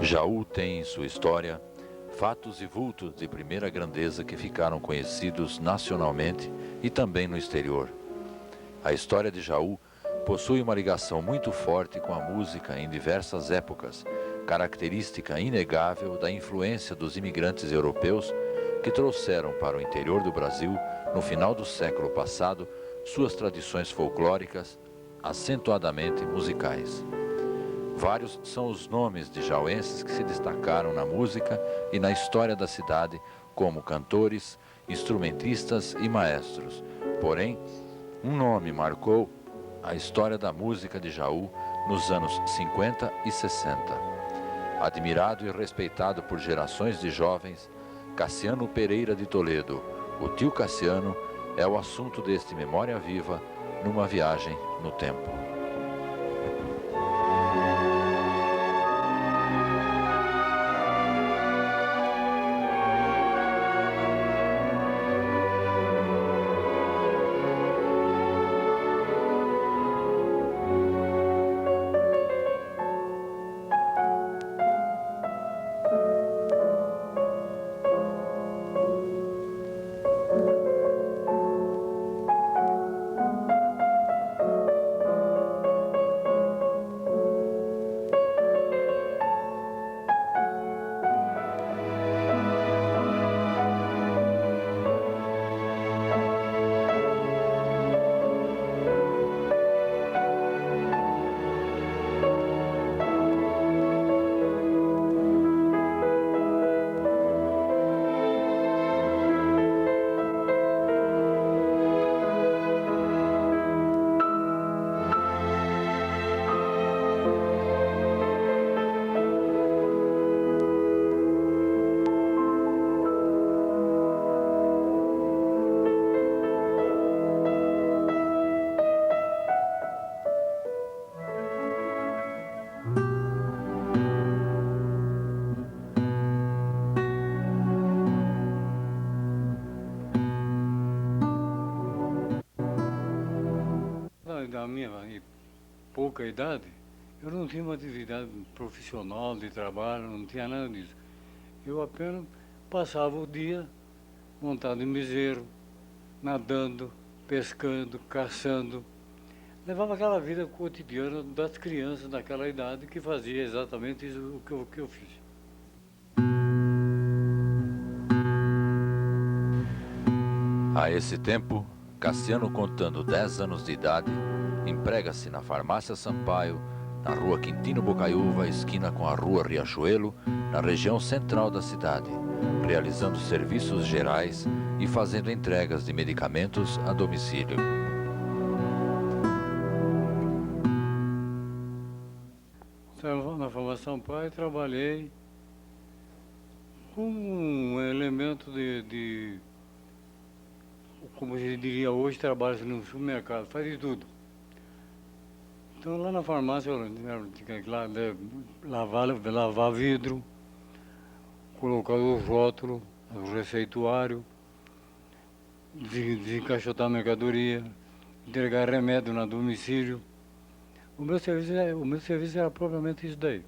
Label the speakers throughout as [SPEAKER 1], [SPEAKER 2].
[SPEAKER 1] Jaú tem em sua história fatos e vultos de primeira grandeza que ficaram conhecidos nacionalmente e também no exterior. A história de Jaú possui uma ligação muito forte com a música em diversas épocas, característica inegável da influência dos imigrantes europeus que trouxeram para o interior do Brasil, no final do século passado, suas tradições folclóricas, acentuadamente musicais. Vários são os nomes de jauenses que se destacaram na música e na história da cidade como cantores, instrumentistas e maestros. Porém, um nome marcou a história da música de Jaú nos anos 50 e 60. Admirado e respeitado por gerações de jovens, Cassiano Pereira de Toledo, o tio Cassiano, é o assunto deste Memória Viva numa viagem no tempo.
[SPEAKER 2] Da minha pouca idade, eu não tinha uma atividade profissional de trabalho, não tinha nada disso. Eu apenas passava o dia montado em miseiro, nadando, pescando, caçando. Levava aquela vida cotidiana das crianças daquela idade que fazia exatamente isso que eu fiz.
[SPEAKER 1] A esse tempo, Cassiano, contando 10 anos de idade, emprega-se na Farmácia Sampaio, na rua Quintino Bocaiúva, esquina com a rua Riachuelo, na região central da cidade, realizando serviços gerais e fazendo entregas de medicamentos a domicílio.
[SPEAKER 2] Na Farmácia Sampaio trabalhei como um elemento como a gente diria hoje, trabalha no supermercado, faz de tudo. Então lá na farmácia eu tinha que lavar vidro, colocar os rótulos, o receituário, desencaixotar a mercadoria, entregar remédio na domicílio. O meu serviço era propriamente isso daí.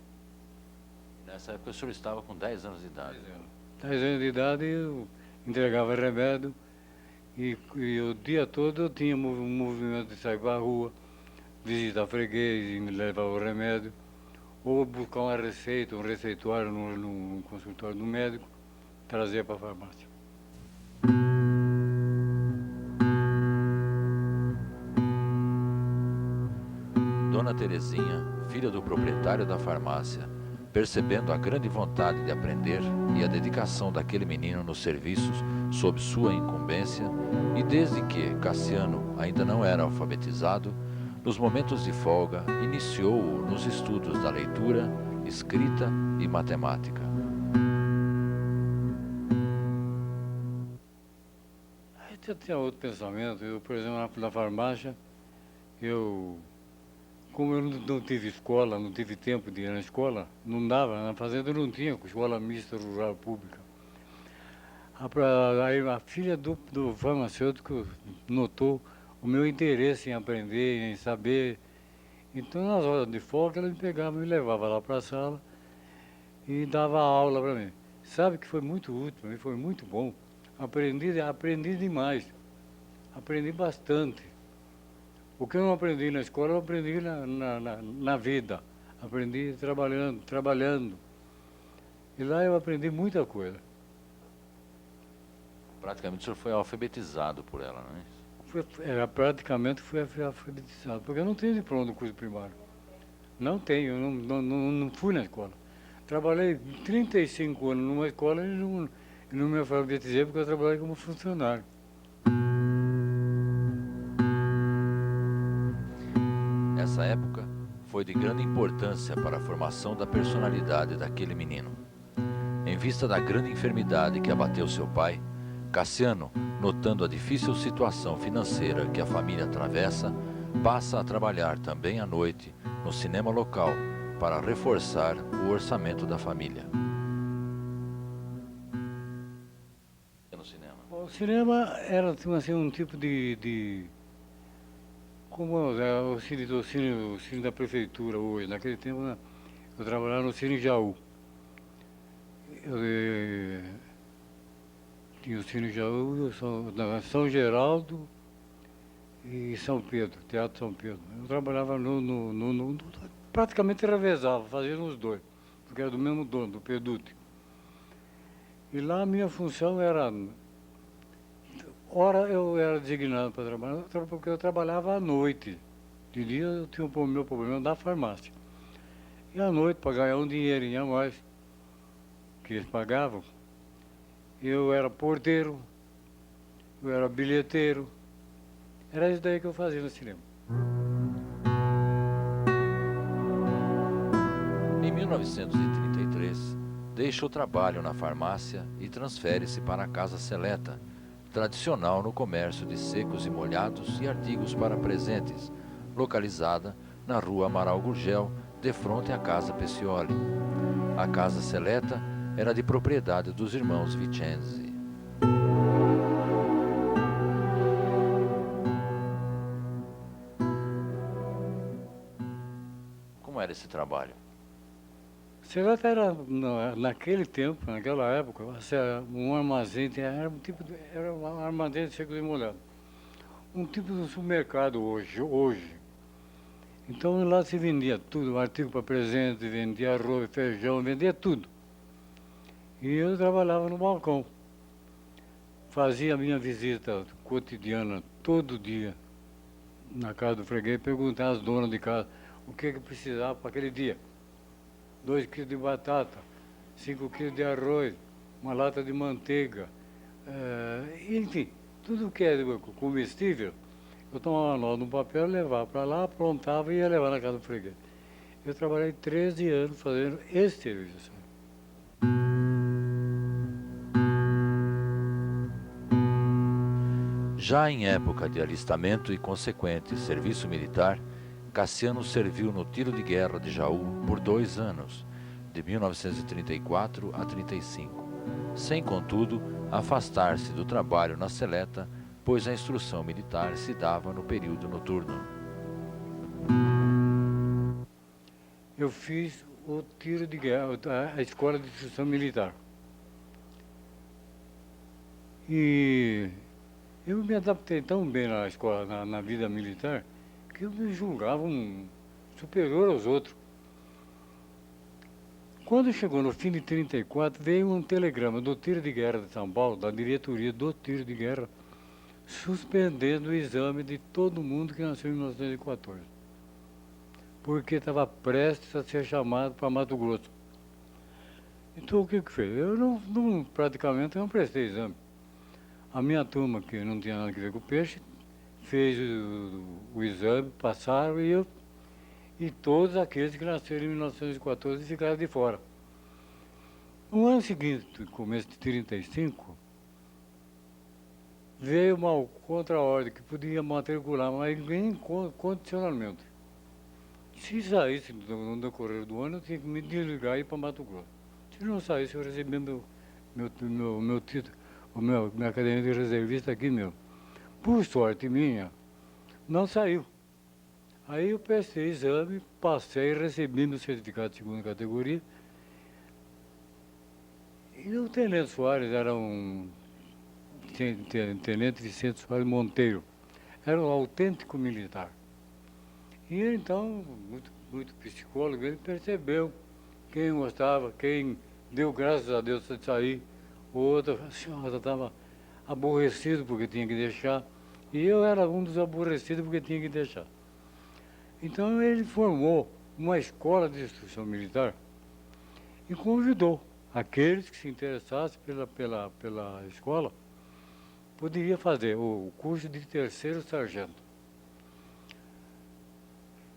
[SPEAKER 1] Nessa época o senhor estava com 10 anos de idade.
[SPEAKER 2] 10 anos de idade eu entregava remédio e o dia todo eu tinha um movimento de sair para a rua, visitar freguês e me levar o remédio, ou buscar uma receita, um receituário no consultório do médico, trazer para a farmácia.
[SPEAKER 1] Dona Terezinha, filha do proprietário da farmácia, percebendo a grande vontade de aprender e a dedicação daquele menino nos serviços sob sua incumbência, e desde que Cassiano ainda não era alfabetizado, nos momentos de folga iniciou-o nos estudos da leitura, escrita e matemática.
[SPEAKER 2] Eu tinha outro pensamento. Eu, por exemplo, na farmácia, como eu não tive escola, não tive tempo de ir na escola, não dava, na fazenda não tinha escola mista rural pública. Aí a filha do farmacêutico notou o meu interesse em aprender, em saber. Então, nas horas de folga, ela me pegava, me levava lá para a sala e dava aula para mim. Sabe que foi muito útil para mim, foi muito bom. Aprendi demais, aprendi bastante. O que eu não aprendi na escola, eu aprendi na vida. Aprendi trabalhando. E lá eu aprendi muita coisa.
[SPEAKER 1] Praticamente o senhor foi alfabetizado por ela, não é isso?
[SPEAKER 2] Praticamente fui alfabetizado, porque eu não tenho diploma do curso primário. Não tenho, eu não fui na escola. Trabalhei 35 anos numa escola e não me alfabetizei porque eu trabalhei como funcionário.
[SPEAKER 1] Essa época foi de grande importância para a formação da personalidade daquele menino. Em vista da grande enfermidade que abateu seu pai, Cassiano, notando a difícil situação financeira que a família atravessa, passa a trabalhar também à noite no cinema local para reforçar o orçamento da família. No cinema.
[SPEAKER 2] O cinema era assim, um tipo como é o cine da prefeitura hoje. Naquele tempo, né, eu trabalhava no Cine Jaú. Tinha o Cine Jaú, São Geraldo e São Pedro, Teatro São Pedro. Eu trabalhava praticamente revezava, fazia nos dois, porque era do mesmo dono, do Peduti. E lá a minha função era, ora eu era designado para trabalhar, porque eu trabalhava à noite. De dia eu tinha o meu problema da farmácia. E à noite, para ganhar um dinheirinho a mais, que eles pagavam, eu era porteiro, eu era bilheteiro. Era isso daí que eu fazia no cinema.
[SPEAKER 1] Em 1933, deixa o trabalho na farmácia e transfere-se para a Casa Seleta, tradicional no comércio de secos e molhados e artigos para presentes, localizada na rua Amaral Gurgel, de frente à Casa Peccioli. A Casa Seleta era de propriedade dos irmãos Vicenzi. Como era esse trabalho?
[SPEAKER 2] Seleta era, naquele tempo, naquela época, um armazém, era um armazém de secos e molhados. Um tipo de supermercado hoje. Então lá se vendia tudo, artigo para presente, vendia arroz, feijão, vendia tudo. E eu trabalhava no balcão. Fazia a minha visita cotidiana todo dia na casa do freguês, perguntava às donas de casa o que precisava para aquele dia. 2 quilos de batata, 5 quilos de arroz, uma lata de manteiga, enfim, tudo que é comestível, eu tomava nota no papel, levava para lá, aprontava e ia levar na casa do freguês. Eu trabalhei 13 anos fazendo esse serviço.
[SPEAKER 1] Já em época de alistamento e consequente serviço militar, Cassiano serviu no tiro de guerra de Jaú por 2 anos, de 1934 a 35, sem, contudo, afastar-se do trabalho na Seleta, pois a instrução militar se dava no período noturno.
[SPEAKER 2] Eu fiz o tiro de guerra, a escola de instrução militar. E eu me adaptei tão bem na escola, na vida militar, que eu me julgava um superior aos outros. Quando chegou no fim de 34, veio um telegrama do tiro de guerra de São Paulo, da diretoria do tiro de guerra, suspendendo o exame de todo mundo que nasceu em 1914. Porque estava prestes a ser chamado para Mato Grosso. Então o que fez? Eu praticamente não prestei exame. A minha turma, que não tinha nada a ver com o peixe, fez o exame, passaram e todos aqueles que nasceram em 1914 ficaram de fora. No ano seguinte, começo de 35, veio uma contra-ordem que podia matricular, mas nem condicionalmente. Se saísse no decorrer do ano, eu tinha que me desligar e ir para Mato Grosso. Se não saísse, eu recebia meu título, minha academia de reservista aqui mesmo. Por sorte minha, não saiu. Aí eu prestei exame, passei, recebi meu certificado de segunda categoria E o Tenente Soares era Tenente Vicente Soares Monteiro. Era um autêntico militar. E ele, então, muito psicólogo, ele percebeu quem gostava, quem deu graças a Deus de sair, o outro estava aborrecido porque tinha que deixar, e eu era um dos aborrecidos porque tinha que deixar. Então ele formou uma escola de instrução militar e convidou aqueles que se interessassem pela escola, poderia fazer o curso de terceiro sargento.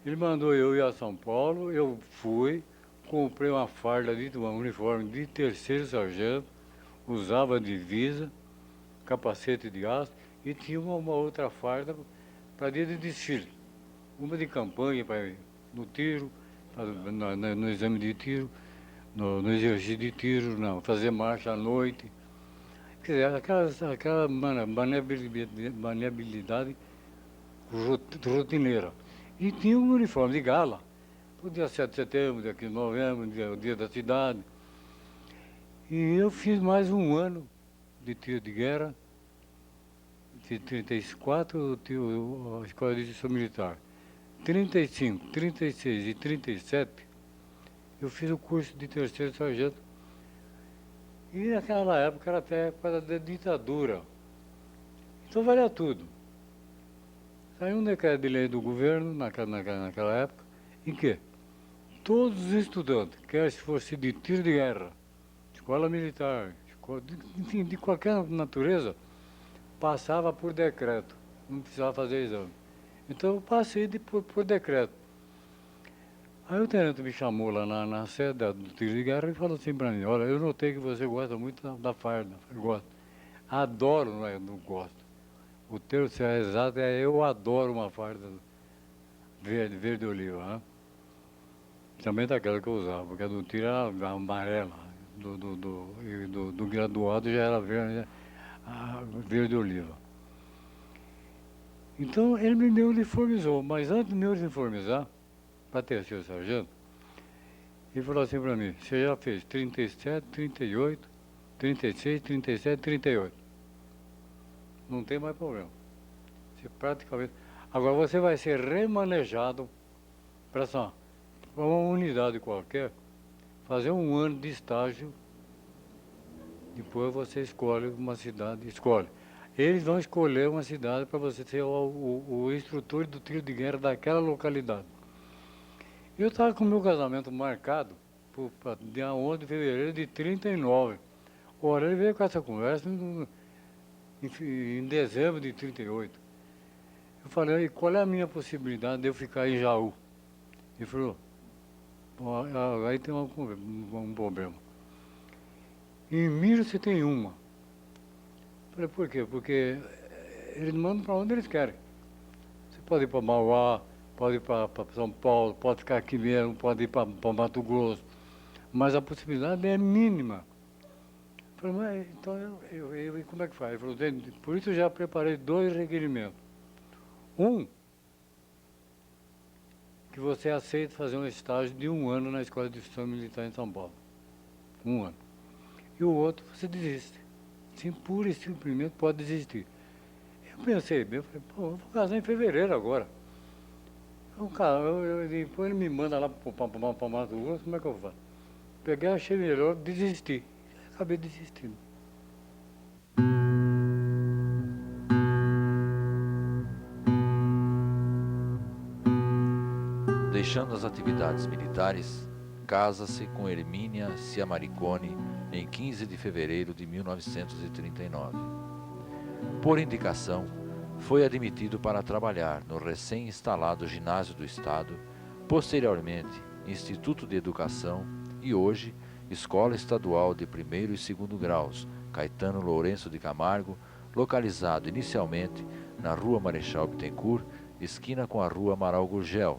[SPEAKER 2] Ele mandou eu ir a São Paulo, eu fui, comprei uma farda um uniforme de terceiro sargento, usava divisa, capacete de aço e tinha uma outra farda para dia de desfile. Uma de campanha no tiro, no exame de tiro, no exercício de tiro, fazer marcha à noite. Quer dizer, aquela maneabilidade rotineira. E tinha um uniforme de gala, o dia 7 de setembro, dia 15 de novembro, o dia da cidade. E eu fiz mais um ano de tiro de guerra, de 34, a Escola de Instrução Militar. 35, 36 e 37, eu fiz o curso de terceiro sargento. E naquela época era até a época da ditadura. Então valia tudo. Saiu um decreto de lei do governo naquela época, em que todos os estudantes, quer se fosse de tiro de guerra, escola militar, enfim, de qualquer natureza, passava por decreto, não precisava fazer exame. Então eu passei por decreto. Aí o tenente me chamou lá na sede do tiro de guerra e falou assim para mim: olha, eu notei que você gosta muito da farda. Eu gosto. Adoro, não gosto. O termo exato é eu adoro uma farda verde oliva. Né? Também daquela que eu usava, porque a do tiro era amarela, do graduado já era verde oliva. Então ele me uniformizou, mas antes de me uniformizar, para terceiro sargento, ele falou assim para mim: você já fez 37, 38, 36, 37, 38. Não tem mais problema. Você praticamente. Agora você vai ser remanejado para uma unidade qualquer, fazer um ano de estágio, depois você escolhe uma cidade, escolhe. Eles vão escolher uma cidade para você ser o instrutor do tiro de guerra daquela localidade. Eu estava com o meu casamento marcado para dia 11 de fevereiro de 39. Ora, ele veio com essa conversa em dezembro de 38. Eu falei: qual é a minha possibilidade de eu ficar em Jaú? Ele falou: aí tem um problema. Em Miro você tem uma. Eu falei: por quê? Porque eles mandam para onde eles querem. Você pode ir para Mauá, pode ir para São Paulo, pode ficar aqui mesmo, pode ir para Mato Grosso. Mas a possibilidade é mínima. Eu falei: mas então eu como é que faz? Ele falou: por isso eu já preparei 2 requerimentos. Um, que você aceita fazer um estágio de 1 ano na Escola de Instrução Militar em São Paulo. 1 ano. E o outro, você desiste. Sim, pura e simplesmente pode desistir. Eu pensei bem, eu falei: pô, eu vou casar em fevereiro agora. Depois ele me manda lá para Mato Grosso, como é que eu faço? Peguei, achei melhor, desisti. Acabei desistindo.
[SPEAKER 1] Deixando as atividades militares, casa-se com Hermínia Ciamaricone em 15 de fevereiro de 1939. Por indicação, foi admitido para trabalhar no recém-instalado Ginásio do Estado, posteriormente Instituto de Educação e hoje Escola Estadual de Primeiro e Segundo Graus, Caetano Lourenço de Camargo, localizado inicialmente na Rua Marechal Bittencourt, esquina com a Rua Amaral Gurgel,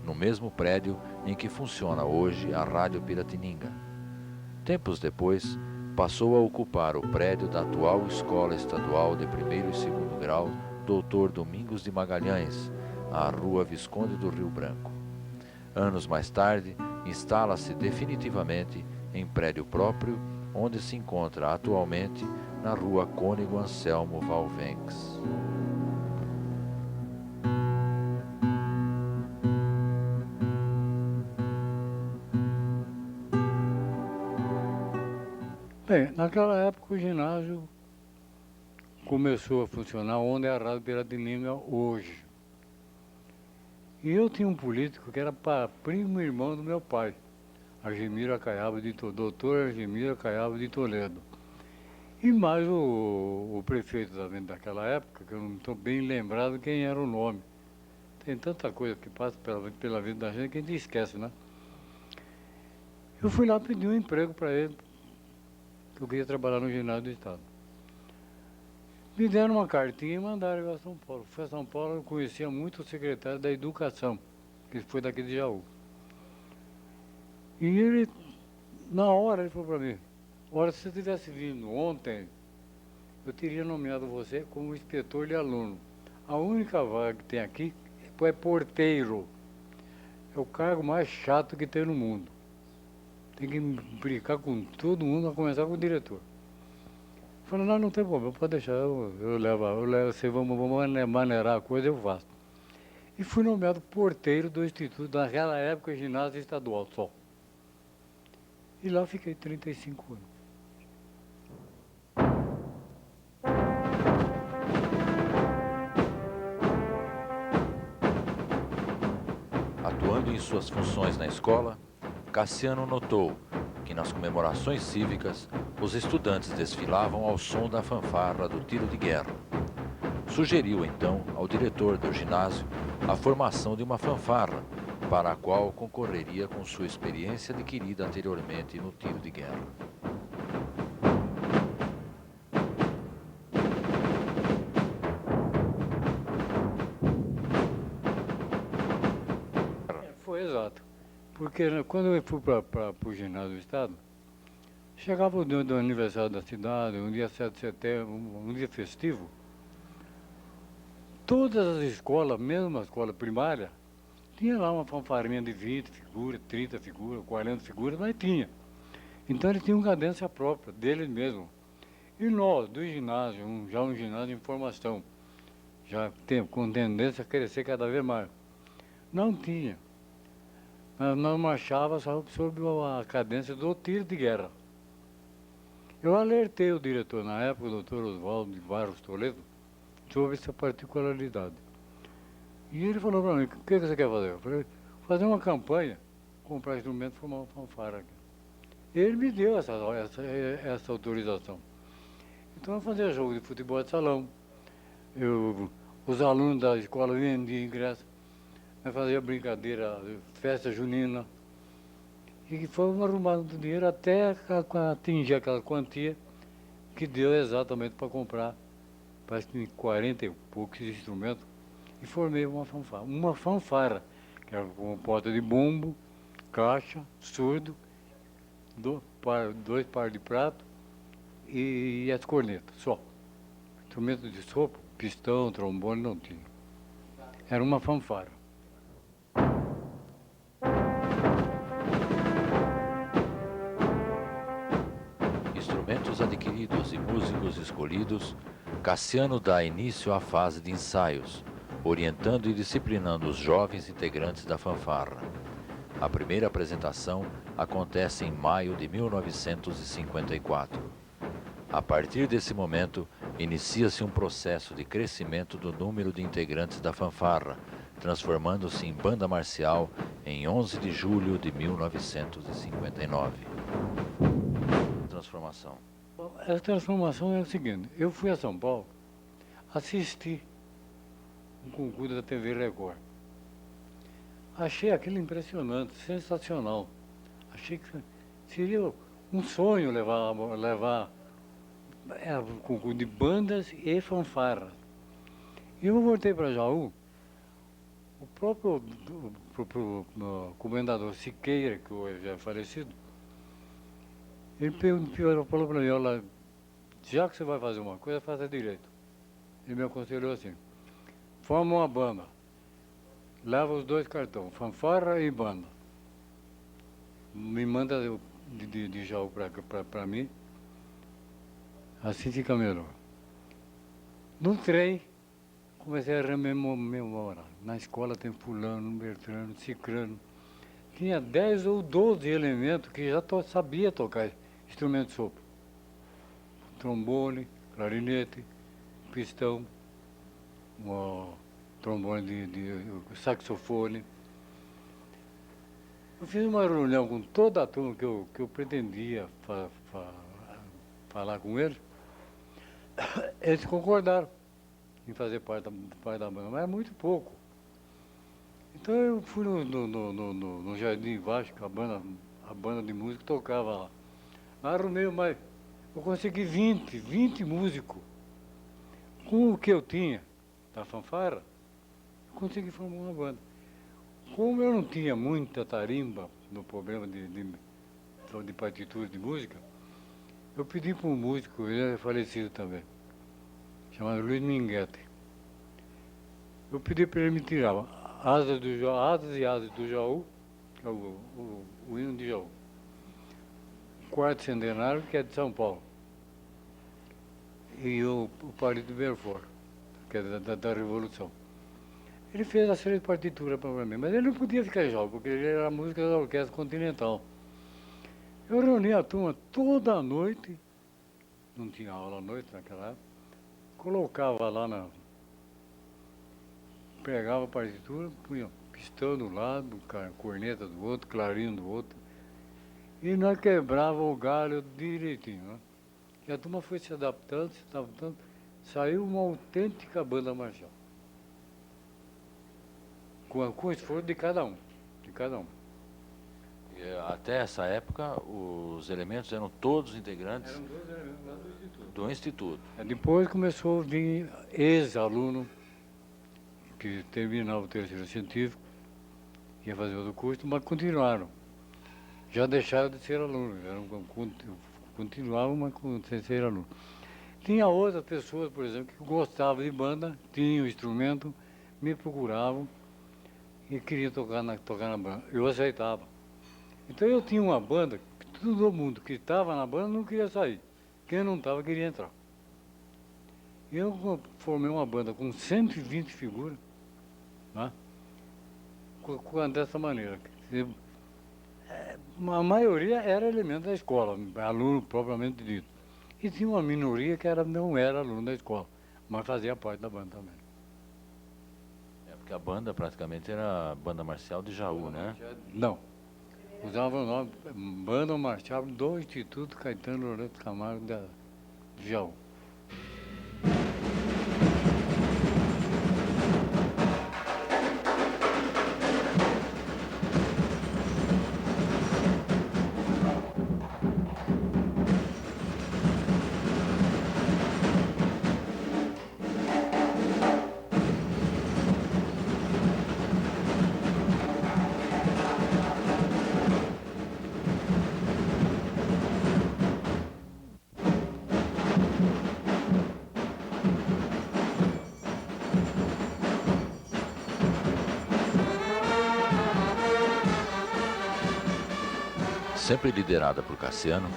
[SPEAKER 1] no mesmo prédio em que funciona hoje a Rádio Piratininga. Tempos depois, passou a ocupar o prédio da atual Escola Estadual de Primeiro e Segundo Grau Dr. Domingos de Magalhães, à Rua Visconde do Rio Branco. Anos mais tarde, instala-se definitivamente em prédio próprio onde se encontra atualmente na rua Cônego Anselmo Valvenx.
[SPEAKER 2] Bem, naquela época o ginásio começou a funcionar onde é a Rádio Piratininga hoje. E eu tinha um político que era primo irmão do meu pai, Argemiro Acaiaba de Toledo, doutor Argemiro Acaiaba de Toledo. E mais o prefeito também daquela época, que eu não estou bem lembrado quem era o nome. Tem tanta coisa que passa pela vida da gente que a gente esquece, né? Eu fui lá pedir um emprego para ele, que eu queria trabalhar no ginásio do Estado. Me deram uma cartinha e mandaram eu a São Paulo. Fui a São Paulo, eu conhecia muito o secretário da Educação, que foi daqui de Jaú. E ele, na hora, ele falou para mim, olha, se você tivesse vindo ontem, eu teria nomeado você como inspetor de aluno. A única vaga que tem aqui é porteiro. É o cargo mais chato que tem no mundo. Tem que brincar com todo mundo, a começar com o diretor. Falei, não tem problema, pode deixar, eu levo, você vamos maneirar a coisa, eu faço. E fui nomeado porteiro do Instituto, naquela época, ginásio estadual só. E lá fiquei 35 anos.
[SPEAKER 1] Atuando em suas funções na escola, Cassiano notou que nas comemorações cívicas, os estudantes desfilavam ao som da fanfarra do tiro de guerra. Sugeriu então ao diretor do ginásio a formação de uma fanfarra, para a qual concorreria com sua experiência adquirida anteriormente no tiro de guerra.
[SPEAKER 2] Foi exato. Porque quando eu fui para o ginásio do Estado, chegava o dia do aniversário da cidade, um dia 7 de setembro, um dia festivo, todas as escolas, mesmo a escola primária, tinha lá uma fanfarinha de 20 figuras, 30 figuras, 40 figuras, mas tinha. Então eles tinham cadência própria, deles mesmos. E nós, do ginásio, já um ginásio em formação, com tendência a crescer cada vez mais, não tinha. Nós marchávamos só sob a cadência do tiro de guerra. Eu alertei o diretor na época, o doutor Oswaldo de Barros Toledo, sobre essa particularidade. E ele falou para mim, o que você quer fazer? Eu falei, fazer uma campanha, comprar instrumento e formar uma fanfarra aqui. Ele me deu essa autorização. Então eu fazia jogo de futebol de salão, os alunos da escola vendiam ingresso, eu fazia brincadeira, festa junina, e fomos arrumando dinheiro até atingir aquela quantia que deu exatamente para comprar, parece que 40 e poucos instrumentos, e formei uma fanfarra, que era com porta de bumbo, caixa, surdo, dois pares de prato e as cornetas, só. Instrumento de sopro, pistão, trombone, não tinha. Era uma fanfarra.
[SPEAKER 1] Instrumentos adquiridos e músicos escolhidos, Cassiano dá início à fase de ensaios, orientando e disciplinando os jovens integrantes da fanfarra. A primeira apresentação acontece em maio de 1954. A partir desse momento, inicia-se um processo de crescimento do número de integrantes da fanfarra, transformando-se em banda marcial em 11 de julho de 1959. Transformação.
[SPEAKER 2] A transformação é o seguinte, eu fui a São Paulo assistir um concurso da TV Record. Achei aquilo impressionante, sensacional. Achei que seria um sonho levar um concurso de bandas e fanfarras. E eu voltei para Jaú, o próprio comendador Siqueira, que hoje já é falecido, ele falou para mim, olha, já que você vai fazer uma coisa, faça direito. Ele me aconselhou assim, forma uma banda, leva os dois cartões, fanfarra e banda. Me manda de Jaú para mim, Assim fica melhor. No trem, comecei a rememorar. Na escola tem fulano, Bertrano, Cicrano. Tinha 10 ou 12 elementos que já sabia tocar instrumento de sopro. Trombone, clarinete, pistão, trombone de saxofone. Eu fiz uma reunião com toda a turma que eu pretendia falar com eles. Eles concordaram em fazer parte da banda, mas é muito pouco. Então eu fui no Jardim Vasco, que a banda de música tocava lá. Arrumei, mas eu consegui 20 músicos. Com o que eu tinha da fanfarra, eu consegui formar uma banda. Como eu não tinha muita tarimba no problema de partitura de música, eu pedi para um músico, ele é falecido também, chamado Luiz Minguete. Eu pedi para ele me tirar asas e asas do Jaú, que é o hino de Jaú. Quarto Centenário, que é de São Paulo. E o Palito de Belfort, que é da Revolução. Ele fez a série de partitura para mim, mas ele não podia ficar jovem, porque ele era música da Orquestra Continental. Eu reuni a turma toda a noite, não tinha aula à noite naquela época, colocava lá pegava a partitura, punha pistão do lado, corneta do outro, clarinho do outro, e nós quebrava o galho direitinho, né? E a turma foi se adaptando, saiu uma autêntica banda marcial. Com o esforço de cada um.
[SPEAKER 1] E, até essa época, os elementos eram todos integrantes
[SPEAKER 2] Eram 2 elementos lá do Instituto.
[SPEAKER 1] do Instituto.
[SPEAKER 2] Depois começou a vir ex-aluno que terminava o terceiro científico, ia fazer outro curso, mas continuaram. Já deixaram de ser alunos, continuavam, mas sem ser aluno. Tinha outras pessoas, por exemplo, que gostavam de banda, tinham instrumento, me procuravam e queriam tocar na banda. Eu aceitava. Então eu tinha uma banda, que todo mundo que estava na banda não queria sair. Quem não estava queria entrar. Eu formei uma banda com 120 figuras, né? Dessa maneira. A maioria era elemento da escola, aluno propriamente dito. E tinha uma minoria que não era aluno da escola, mas fazia parte da banda também.
[SPEAKER 1] É porque a banda praticamente era a banda marcial de Jaú, né?
[SPEAKER 2] Não. Usava o nome Banda Marcial do Instituto Caetano Lourenço Camargo de Jaú.
[SPEAKER 1] Sempre liderada por Cassiano,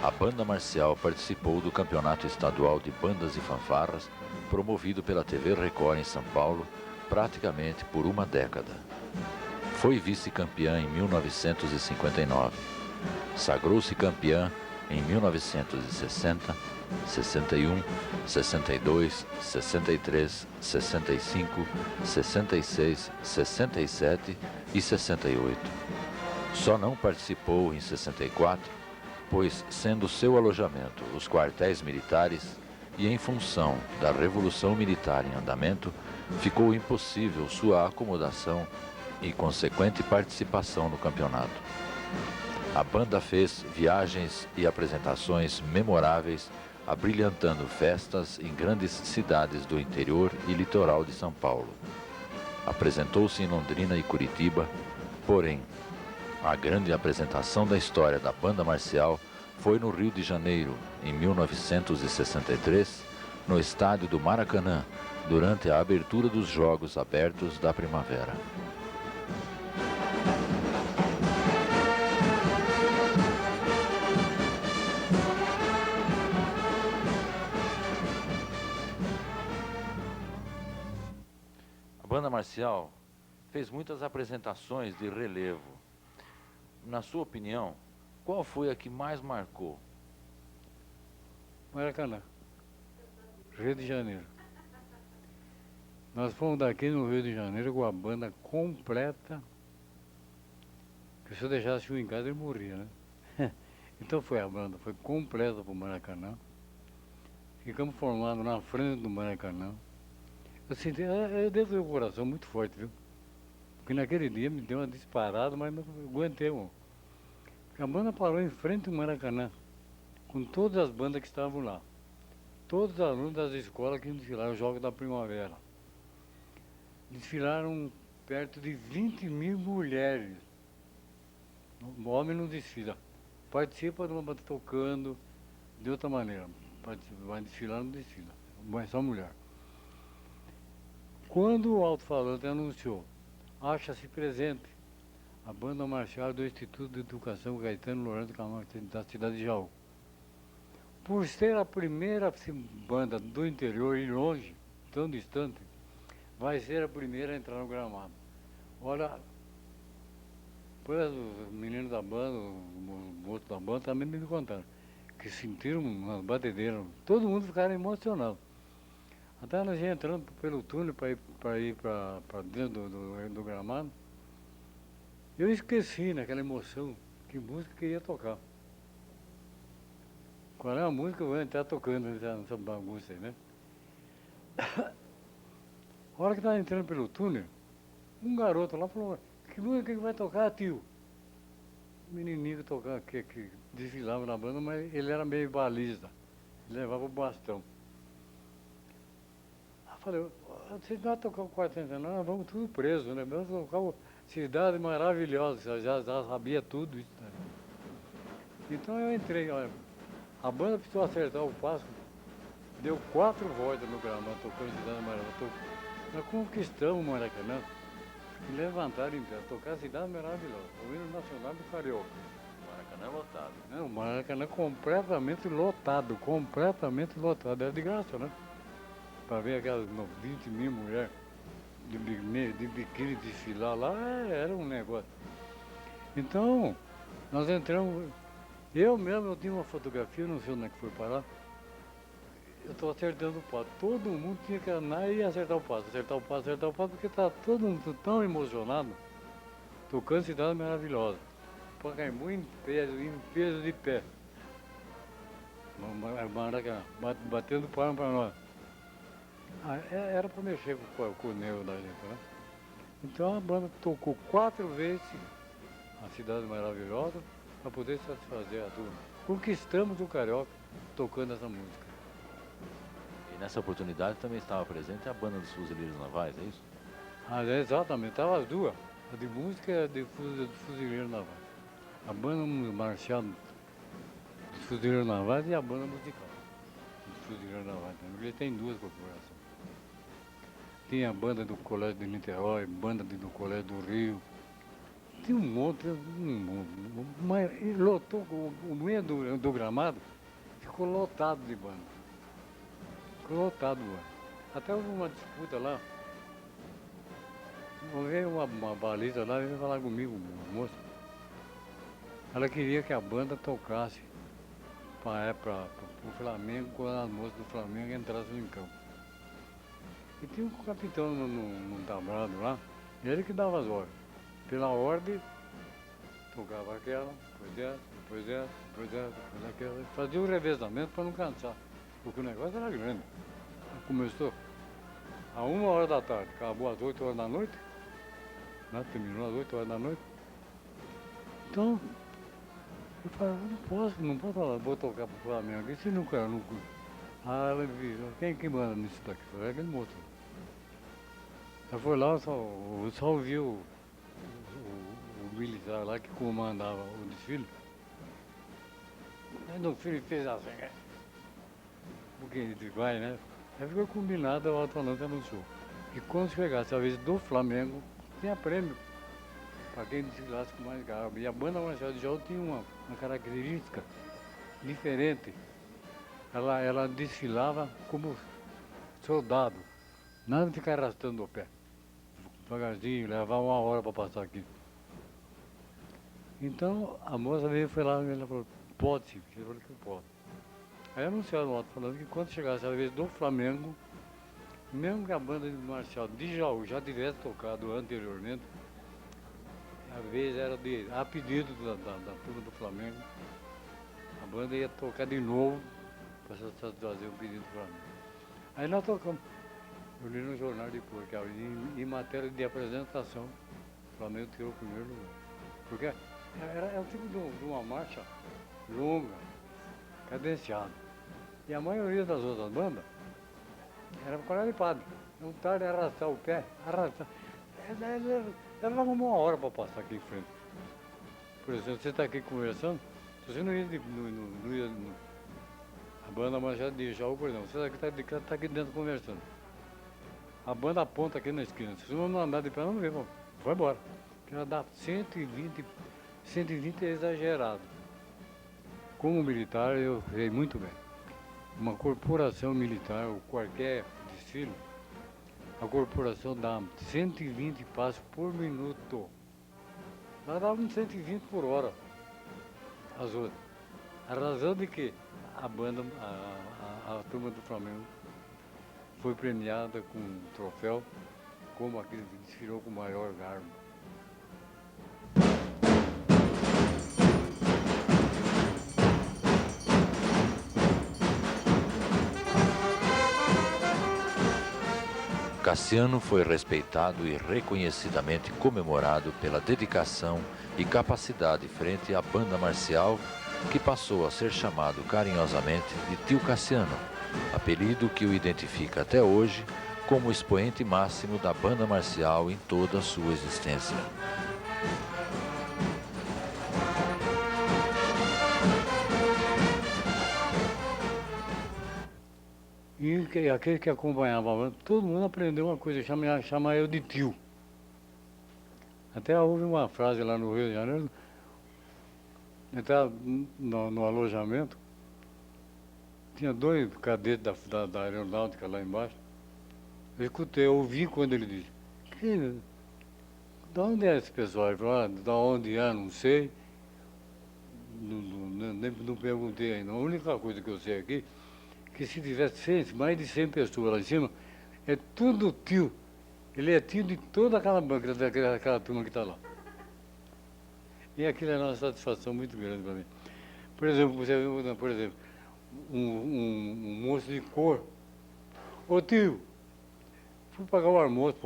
[SPEAKER 1] a banda marcial participou do Campeonato Estadual de Bandas e Fanfarras, promovido pela TV Record em São Paulo, praticamente por uma década. Foi vice-campeã em 1959. Sagrou-se campeã em 1960, 61, 62, 63, 65, 66, 67 e 68. Só não participou em 64, pois, sendo seu alojamento os quartéis militares e em função da Revolução Militar em andamento, ficou impossível sua acomodação e consequente participação no campeonato. A banda fez viagens e apresentações memoráveis, abrilhantando festas em grandes cidades do interior e litoral de São Paulo. Apresentou-se em Londrina e Curitiba, porém, a grande apresentação da história da banda marcial foi no Rio de Janeiro, em 1963, no estádio do Maracanã, durante a abertura dos Jogos Abertos da Primavera. marcial fez muitas apresentações de relevo. Na sua opinião, qual foi a que mais marcou?
[SPEAKER 2] Maracanã, Rio de Janeiro. Nós fomos daqui no Rio de Janeiro com a banda completa, que se eu deixasse o em casa ele morria, né? Então foi a banda, foi completa para o Maracanã. Ficamos formados na frente do Maracanã. Eu senti, eu devo ter o coração muito forte, viu? Porque naquele dia me deu uma disparada, mas não aguentei, mano. Porque a banda parou em frente do Maracanã, com todas as bandas que estavam lá. Todos os alunos das escolas que desfilaram os Jogos da Primavera. Desfilaram perto de 20 mil mulheres. O homem não desfila. Participa de uma banda tocando de outra maneira. Vai desfilar, não desfila. Mas só mulher. Quando o alto-falante anunciou, acha-se presente a banda marcial do Instituto de Educação Caetano Lourenço Camargo, da cidade de Jaú. Por ser a primeira banda do interior e longe, tão distante, vai ser a primeira a entrar no gramado. Olha, depois os meninos da banda, os outros da banda também me contaram, que sentiram umas batedeiras, todo mundo ficaram emocionado. Até nós ia entrando pelo túnel para ir para dentro do gramado, eu esqueci naquela emoção que música que ia tocar. Qual é a música que eu vou entrar tocando nessa bagunça aí, né? A hora que estava entrando pelo túnel, um garoto lá falou, que música que vai tocar, tio? O menininho que tocava, que desfilava na banda, mas ele era meio baliza, ele levava o bastão. Eu falei, vocês não vão tocar o quarto centenário, nós vamos tudo preso, né? Vamos tocar o Cidade Maravilhosa, já sabia tudo isso. Né? Então eu entrei, olha, a banda precisou acertar o passo, deu 4 voltas no gramado, tocando Cidade Maravilhosa. Nós conquistamos o Maracanã e levantaram em pé, tocar Cidade Maravilhosa, o hino nacional do Carioca.
[SPEAKER 1] O Maracanã é lotado.
[SPEAKER 2] Não, o Maracanã completamente lotado, era de graça, né? Para ver aquelas 20 mil mulheres de biquíni desfilar lá, era um negócio. Então, nós entramos, eu tinha uma fotografia, não sei onde é que foi parar, eu estou acertando o passo. Todo mundo tinha que andar e acertar o passo, porque está todo mundo tão emocionado, tocando Cidade Maravilhosa. Pacaembu em peso de pé. Maracanã, batendo palma para nós. Era para mexer com o nervo da gente, né? Então a banda tocou 4 vezes a Cidade Maravilhosa para poder satisfazer a turma. Conquistamos o Carioca tocando essa música.
[SPEAKER 1] E nessa oportunidade também estava presente a banda dos Fuzileiros Navais, é isso?
[SPEAKER 2] Exatamente, estava as duas. A de música e a de Fuzileiros Navais. A banda marcial dos Fuzileiros Navais e a banda musical dos Fuzileiros Navais. Ele tem 2 corporações. Tinha a banda do Colégio de Niterói, banda do Colégio do Rio. Tinha um monte, mas lotou, o meio do gramado ficou lotado de banda. Ficou lotado, mano. Até houve uma disputa lá. Veio uma baliza lá e veio falar comigo, moça. Ela queria que a banda tocasse para o Flamengo, quando as moças do Flamengo entrassem em campo. E tinha um capitão no tablado lá, ele que dava as ordens. Pela ordem, tocava aquela, depois aquela. Fazia o revezamento para não cansar, porque o negócio era grande. Começou a 1h da tarde, acabou às 8 horas da noite, né? Terminou às 8 horas da noite. Então, eu falei, não posso falar, vou tocar pro Flamengo aqui, se não quero, não curto. Ela virou, quem que manda nisso daqui? Foi aquele moço. Ela foi lá, só ouviu o militar lá que comandava o desfile. Aí no filho fez assim, porque ele vai, né? Aí ficou combinado, o alto-falante anunciou. E quando chegasse a vez do Flamengo, tinha prêmio para quem desfilasse com mais garbo. E a banda marcial de Jaú tinha uma característica diferente. Ela desfilava como soldado, nada de ficar arrastando o pé. devagarzinho, levava 1 hora para passar aqui. Então a moça veio e foi lá e ela falou, pode sim, ele falou que pode. Aí anunciaram o falando que quando chegasse a vez do Flamengo, mesmo que a banda marcial de Jaú já tivesse tocado anteriormente, a vez era a pedido da turma do Flamengo, a banda ia tocar de novo para satisfazer o pedido do Flamengo. Aí nós tocamos. Eu li no jornal depois, que em matéria de apresentação, o Flamengo tirou o primeiro lugar. Porque era o tipo de uma marcha longa, cadenciada. E a maioria das outras bandas era para de padre. Não tarde arrastar o pé, arrastar. Levava 1 hora para passar aqui em frente. Por exemplo, você está aqui conversando, se você não ia, a banda marchada de Jaú, por exemplo, você está aqui dentro conversando. A banda aponta aqui na esquina. Se você não andar de pé, não vê, vai embora. Porque ela dá 120 é exagerado. Como militar, eu sei muito bem. Uma corporação militar, ou qualquer desfile, a corporação dá 120 passos por minuto. Ela dava uns 120 por hora, as outras. A razão de que a banda, a turma do Flamengo, foi premiada com um troféu, como aquele que desfilou com o maior garbo.
[SPEAKER 1] Cassiano foi respeitado e reconhecidamente comemorado pela dedicação e capacidade frente à banda marcial, que passou a ser chamado carinhosamente de Tio Cassiano, apelido que o identifica até hoje como o expoente máximo da banda marcial em toda a sua existência.
[SPEAKER 2] E aquele que acompanhava a banda, todo mundo aprendeu uma coisa, chamar eu de tio. Até houve uma frase lá no Rio de Janeiro, eu estava no alojamento, tinha 2 cadetes da aeronáutica lá embaixo. Eu escutei, eu ouvi quando ele disse, de onde é esse pessoal? Ele falou, de onde é, não sei. Não perguntei ainda. A única coisa que eu sei aqui, que se tivesse mais de 100 pessoas lá em cima, é tudo tio. Ele é tio de toda aquela banca, daquela turma que está lá. E aquilo é uma satisfação muito grande para mim. Por exemplo, um moço de cor. Ô tio, fui pagar o almoço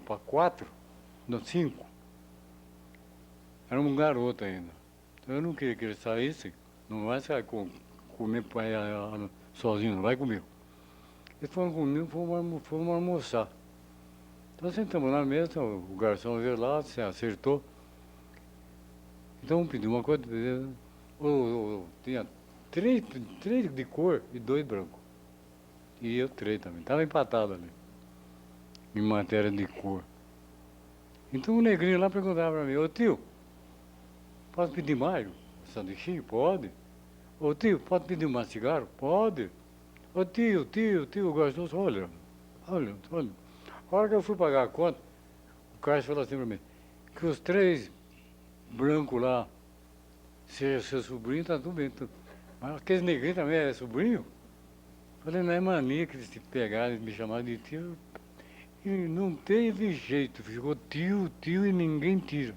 [SPEAKER 2] para 4, não 5. Era um garoto ainda. Então eu não queria que ele saísse, não vai sair comer sozinho, não vai comigo. Eles foram comigo, fomos almoçar. Então sentamos na mesa, o garçom veio lá, se acertou. Então pediu uma coisa, tinha 3 de cor e 2 brancos. E eu 3 também, estava empatado ali, em matéria de cor. Então o negrinho lá perguntava para mim, ô tio, posso pedir mais? Sanduichinho? Pode. Ô tio, pode pedir mais cigarro? Pode. Ô tio, gostoso, olha. A hora que eu fui pagar a conta, o cara falou assim para mim, que os 3 brancos lá, seja seu sobrinho, tá tudo bem. Mas aqueles negrinhos também é sobrinho? Falei, não é mania que eles pegaram e me chamaram de tio. E não teve jeito, ficou tio e ninguém tira.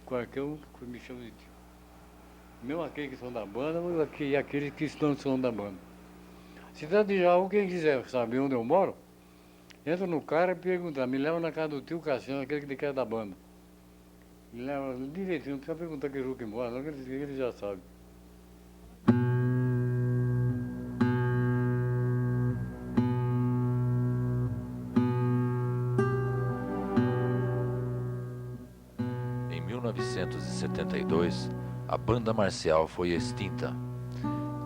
[SPEAKER 2] Qualquer um me chama de tio. Mesmo aqueles que são da banda e aqueles que estão da banda. Cidade de Jaú, quem quiser saber onde eu moro, entra no cara e pergunta, me leva na casa do tio Cassiano, aquele que é da banda. Me leva direitinho, não precisa perguntar que rua que mora, não, que ele já sabe.
[SPEAKER 1] Em 1972, a banda marcial foi extinta.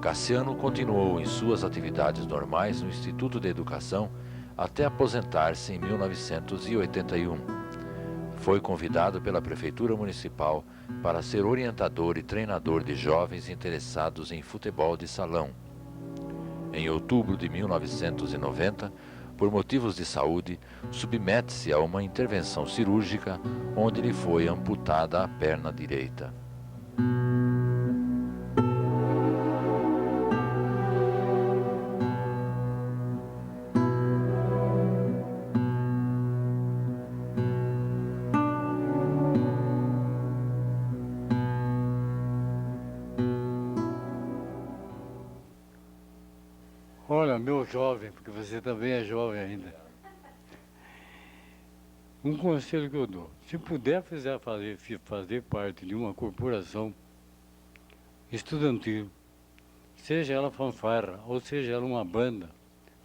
[SPEAKER 1] Cassiano continuou em suas atividades normais no Instituto de Educação até aposentar-se em 1981. Foi convidado pela Prefeitura Municipal para ser orientador e treinador de jovens interessados em futebol de salão. Em outubro de 1990, por motivos de saúde, submete-se a uma intervenção cirúrgica onde lhe foi amputada a perna direita.
[SPEAKER 2] Olha, meu jovem, porque você também é jovem ainda. Um conselho que eu dou: se puder fazer parte de uma corporação estudantil, seja ela fanfarra ou seja ela uma banda,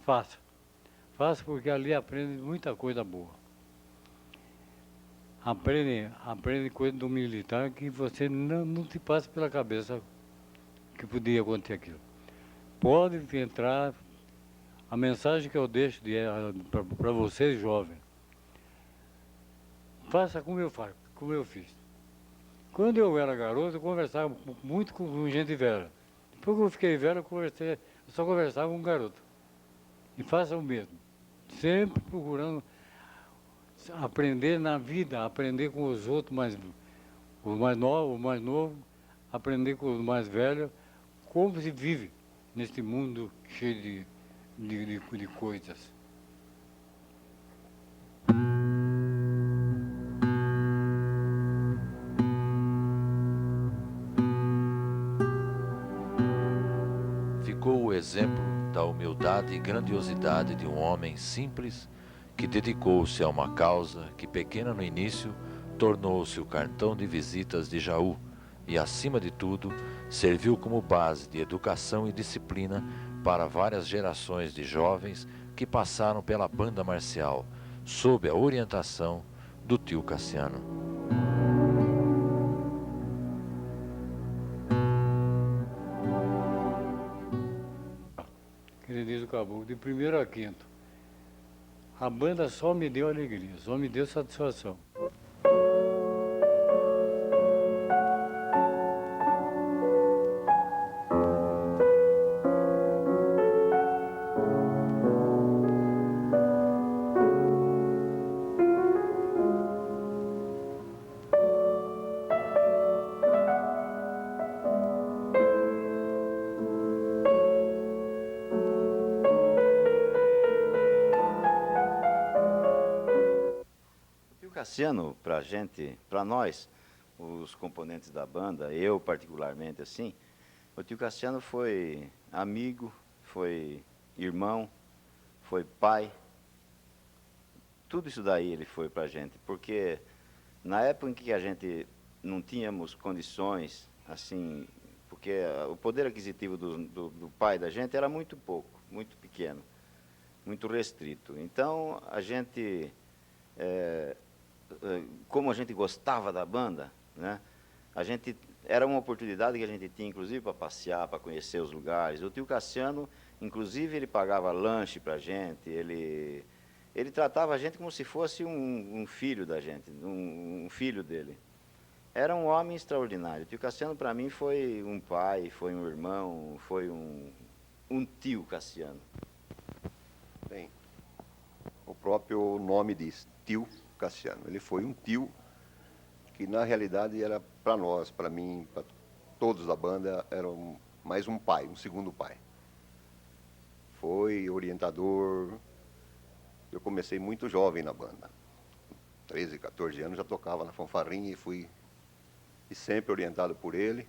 [SPEAKER 2] faça. Faça, porque ali aprende muita coisa boa. Aprende coisa do militar que você não te passa pela cabeça que podia acontecer aquilo. Pode entrar. A mensagem que eu deixo para você, jovem: faça como eu fiz. Quando eu era garoto, eu conversava muito com gente velha. Depois que eu fiquei velho, eu só conversava com garoto. E faça o mesmo. Sempre procurando aprender na vida, aprender com os outros os mais novos, aprender com os mais velhos, como se vive neste mundo cheio de coisas.
[SPEAKER 1] Ficou o exemplo da humildade e grandiosidade de um homem simples que dedicou-se a uma causa que, pequena no início, tornou-se o cartão de visitas de Jaú e, acima de tudo, serviu como base de educação e disciplina para várias gerações de jovens que passaram pela banda marcial, sob a orientação do tio Cassiano.
[SPEAKER 2] Que ele diz o caboclo, de primeiro a quinto. A banda só me deu alegria, só me deu satisfação.
[SPEAKER 3] O Cassiano, para gente, para nós, os componentes da banda, eu particularmente assim, o tio Cassiano foi amigo, foi irmão, foi pai, tudo isso daí ele foi para a gente, porque na época em que a gente não tínhamos condições, assim, porque o poder aquisitivo do pai da gente era muito pouco, muito pequeno, muito restrito. Então, a gente, como a gente gostava da banda, né, a gente, era uma oportunidade que a gente tinha, inclusive, para passear, para conhecer os lugares. O tio Cassiano, inclusive, ele pagava lanche para a gente, ele tratava a gente como se fosse um filho da gente, um filho dele. Era um homem extraordinário. O tio Cassiano, para mim, foi um pai, foi um irmão, foi um tio Cassiano.
[SPEAKER 4] Bem, o próprio nome diz, tio Cassiano. Ele foi um tio que, na realidade, era para nós, para mim, para todos da banda, era mais um pai, um segundo pai. Foi orientador. Eu comecei muito jovem na banda. 13, 14 anos já tocava na fanfarrinha e sempre orientado por ele.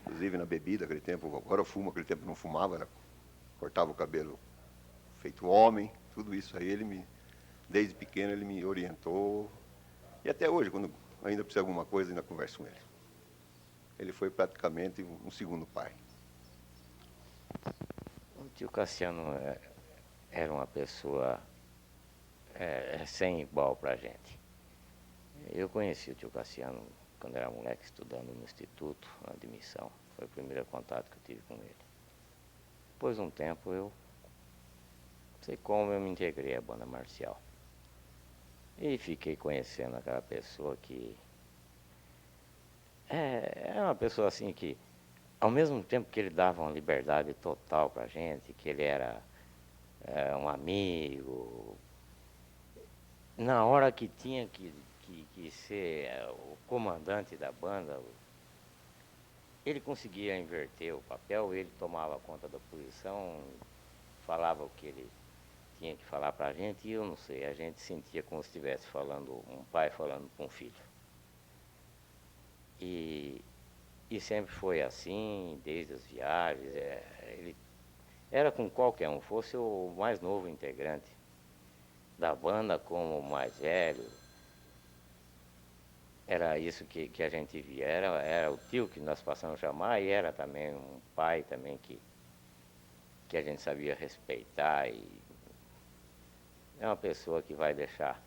[SPEAKER 4] Inclusive na bebida, aquele tempo, agora eu fumo, aquele tempo não fumava, cortava o cabelo feito homem, tudo isso aí desde pequeno ele me orientou. E até hoje, quando ainda precisa de alguma coisa, ainda converso com ele. Ele foi praticamente um segundo pai.
[SPEAKER 5] O tio Cassiano era uma pessoa sem igual para a gente. Eu conheci o tio Cassiano quando era moleque, estudando no instituto, na admissão. Foi o primeiro contato que eu tive com ele. Depois de um tempo, não sei como, eu me integrei à banda marcial. E fiquei conhecendo aquela pessoa que... é uma pessoa assim que, ao mesmo tempo que ele dava uma liberdade total para a gente, que ele era um amigo. Na hora que tinha que ser o comandante da banda, ele conseguia inverter o papel, ele tomava conta da posição, falava o que ele tinha que falar para a gente, e eu não sei, a gente sentia como se estivesse falando, um pai falando com um filho. E sempre foi assim, desde as viagens. Ele era com qualquer um, fosse o mais novo integrante da banda como o mais velho. Era isso que a gente via, era o tio que nós passamos a chamar, e era também um pai também que a gente sabia respeitar, e é uma pessoa que vai deixar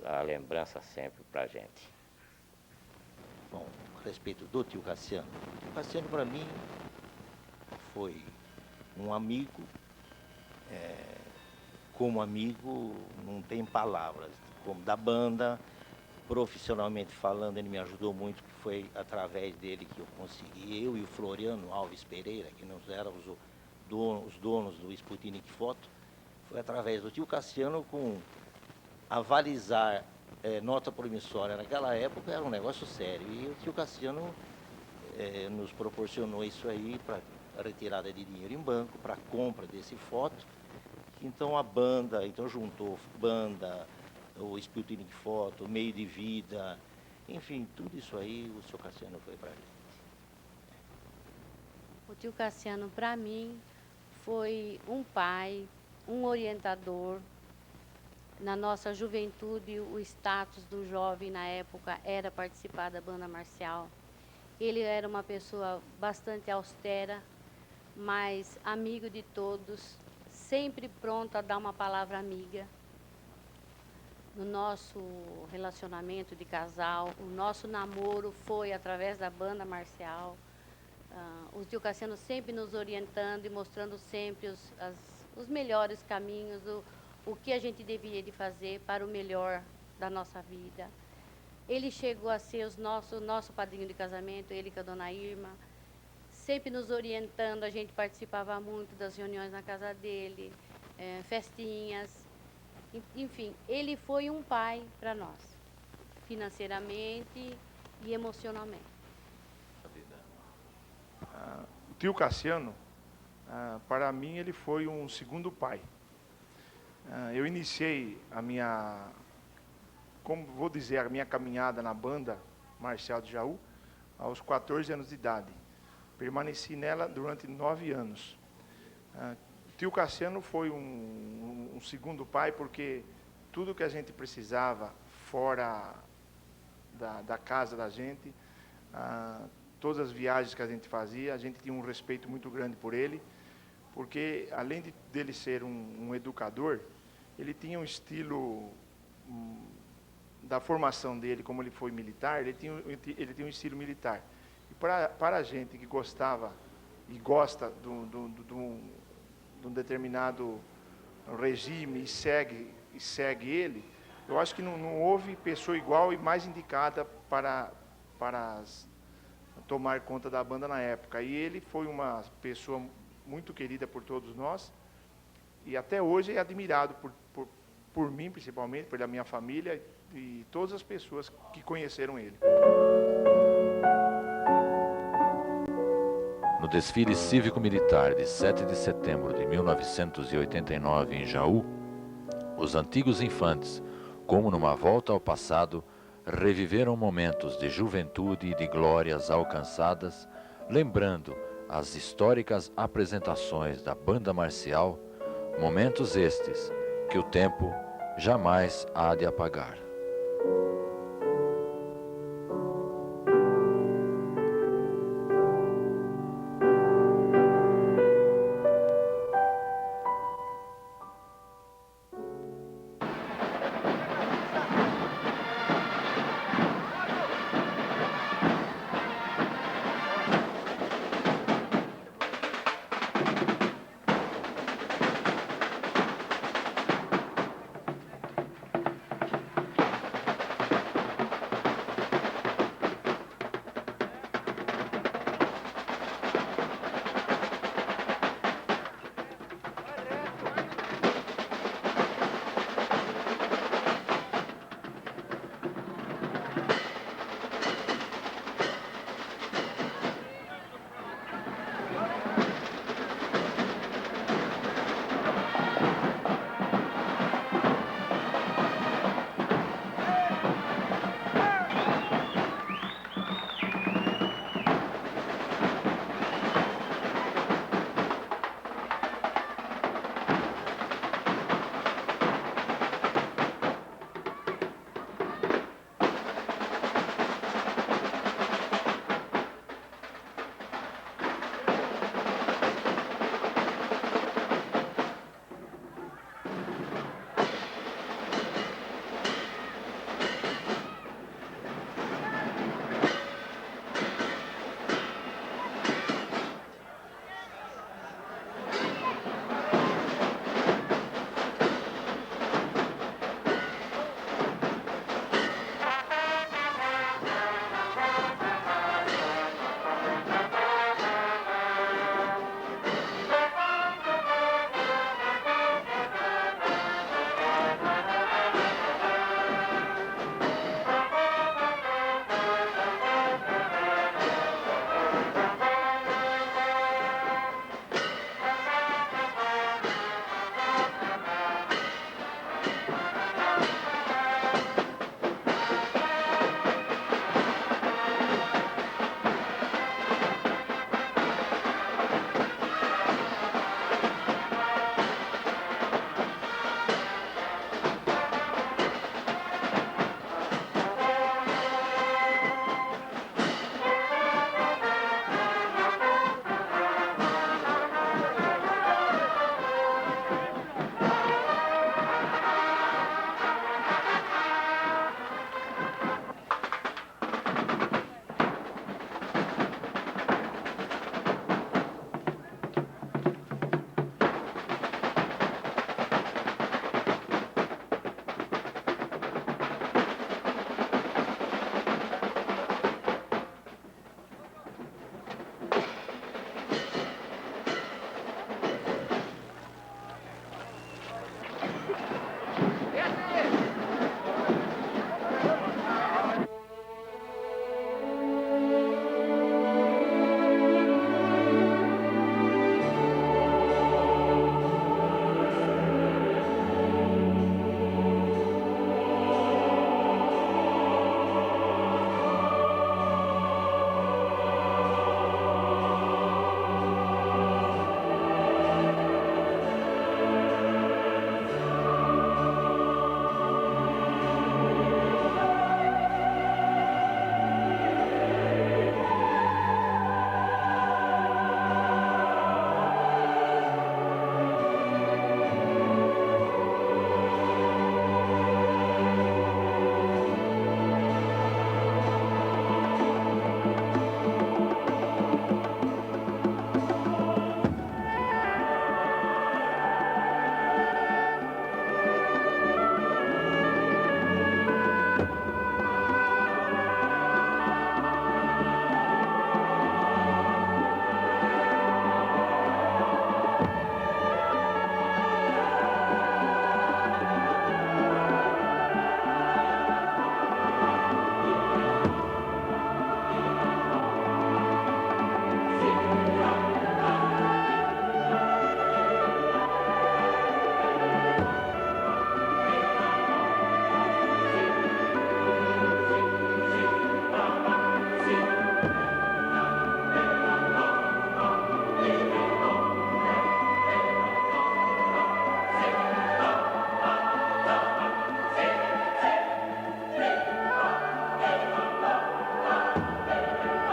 [SPEAKER 5] a lembrança sempre para a gente.
[SPEAKER 6] Bom, a respeito do tio Cassiano. O tio Cassiano, para mim, foi um amigo. Como amigo, não tem palavras. Como da banda, profissionalmente falando, ele me ajudou muito, que foi através dele que eu consegui, eu e o Floriano Alves Pereira, que nós éramos os donos do Sputnik Foto, foi através do tio Cassiano com avalizar nota promissória. Naquela época era um negócio sério, e o tio Cassiano nos proporcionou isso aí para retirada de dinheiro em banco, para compra desse foto. Então a banda, juntou banda, o Sputnik Foto, o Meio de Vida, enfim, tudo isso aí o tio Cassiano foi para a gente.
[SPEAKER 7] O tio Cassiano, para mim, foi um pai, um orientador. Na nossa juventude, o status do jovem na época era participar da banda marcial. Ele era uma pessoa bastante austera, mas amigo de todos, sempre pronto a dar uma palavra amiga. No nosso relacionamento de casal, o nosso namoro foi através da banda marcial. O tio Cassiano sempre nos orientando e mostrando sempre os melhores caminhos, o que a gente devia de fazer para o melhor da nossa vida. Ele chegou a ser o nosso padrinho de casamento, ele com a dona Irma, sempre nos orientando. A gente participava muito das reuniões na casa dele, festinhas. Enfim, ele foi um pai para nós, financeiramente e emocionalmente.
[SPEAKER 8] O tio Cassiano, para mim, ele foi um segundo pai. Eu iniciei a minha caminhada na banda marcial de Jaú aos 14 anos de idade. Permaneci nela durante 9 anos. O tio Cassiano foi um segundo pai, porque tudo que a gente precisava fora da casa da gente, todas as viagens que a gente fazia, a gente tinha um respeito muito grande por ele, porque além dele ser um educador, ele tinha um estilo da formação dele, como ele foi militar, ele tinha um estilo militar. E para a gente que gostava e gosta de um determinado regime e segue ele, eu acho que não houve pessoa igual e mais indicada para tomar conta da banda na época. E ele foi uma pessoa muito querida por todos nós, e até hoje é admirado por mim, principalmente, pela minha família e todas as pessoas que conheceram ele.
[SPEAKER 1] No desfile cívico-militar de 7 de setembro de 1989 em Jaú, os antigos infantes, como numa volta ao passado, reviveram momentos de juventude e de glórias alcançadas, lembrando as históricas apresentações da banda marcial, momentos estes que o tempo jamais há de apagar.